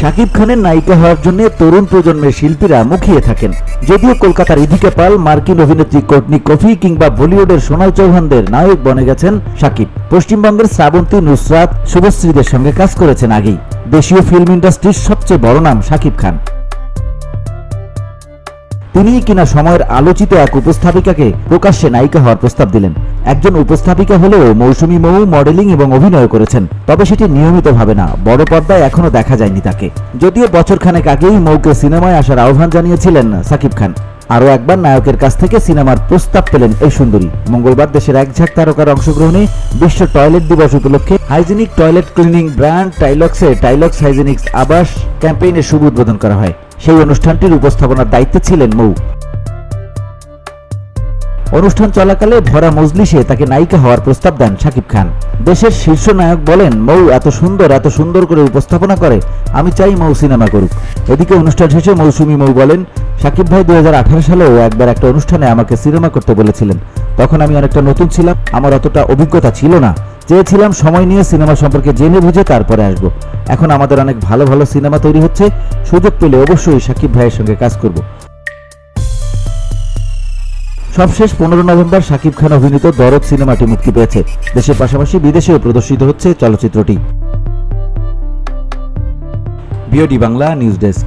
শাকিব খানের নায়িকা হওয়ার জন্য তরুণ প্রজন্মের শিল্পীরা মুখিয়ে থাকেন। যদিও কলকাতার ইধিকা পাল, মার্কিন অভিনেত্রী কোর্টনি কফি কিংবা বলিউডের সোনাল চৌহানদের নায়ক বনে গেছেন শাকিব। পশ্চিমবঙ্গের শ্রাবন্তী, নুসরাত, শুভশ্রীদের সঙ্গে কাজ করেছেন আগেই। দেশীয় ফিল্ম ইন্ডাস্ট্রির সবচেয়ে বড় নাম শাকিব খান। তিনিই কিনা সময়ের আলোচিত এক উপস্থাপিকাকে প্রকাশ্যে নায়িকা হওয়ার প্রস্তাব দিলেন। একজন উপস্থাপিকা হলেও মৌসুমী মৌ মডেলিং এবং অভিনয় করেছেন, তবে সেটি নিয়মিতভাবে না। বড় পর্দায় এখনো দেখা যায়নি তাকে। যদিও বছরখানেক আগেই মৌকে সিনেমায় আসার আহ্বান জানিয়েছিলেন শাকিব খান। আরও একবার নায়কের কাছ থেকে সিনেমার প্রস্তাব পেলেন এই সুন্দরী। মঙ্গলবার দেশের এক ঝাঁক তারকার অংশগ্রহণে বিশ্ব টয়লেট দিবস উপলক্ষে হাইজেনিক টয়লেট ক্লিনিং ব্র্যান্ড টাইলক্সের টাইলক্স হাইজেনিক্স আবাস ক্যাম্পেইনের শুভ উদ্বোধন করা হয়। সেই অনুষ্ঠানটির উপস্থাপনার দায়িত্বে ছিলেন মৌ। অনুষ্ঠান চলাকালে ভরা মজলিসে তাকে নায়িকা হওয়ার প্রস্তাব দেন শাকিব খান। দেশের শীর্ষ নায়ক বলেন, মৌ এত সুন্দর করে উপস্থাপনা করে, আমি চাই মৌ সিনেমা করুক। এদিকে অনুষ্ঠান শেষে মৌসুমী মৌ বলেন, শাকিব ভাই 2018 সালেও একবার একটা অনুষ্ঠানে আমাকে সিনেমা করতে বলেছিলেন। তখন আমি অনেকটা নতুন ছিলাম, আমার অতটা অভিজ্ঞতা ছিল না। চেয়েছিলাম সময় নিয়ে সিনেমা সম্পর্কে জেনে বুঝে তারপরে আসবো। এখন আমাদের অনেক ভালো ভালো সিনেমা তৈরি হচ্ছে, সুযোগ পেলে অবশ্যই শাকিব ভাইয়ের সঙ্গে কাজ করব। সবশেষ 15 নভেম্বর শাকিব খান অভিনীত দরদ সিনেমাটি মুক্তি পেয়েছে। দেশের পাশাপাশি বিদেশেও প্রদর্শিত হচ্ছে চলচ্চিত্রটি। BOD Bangla news desk.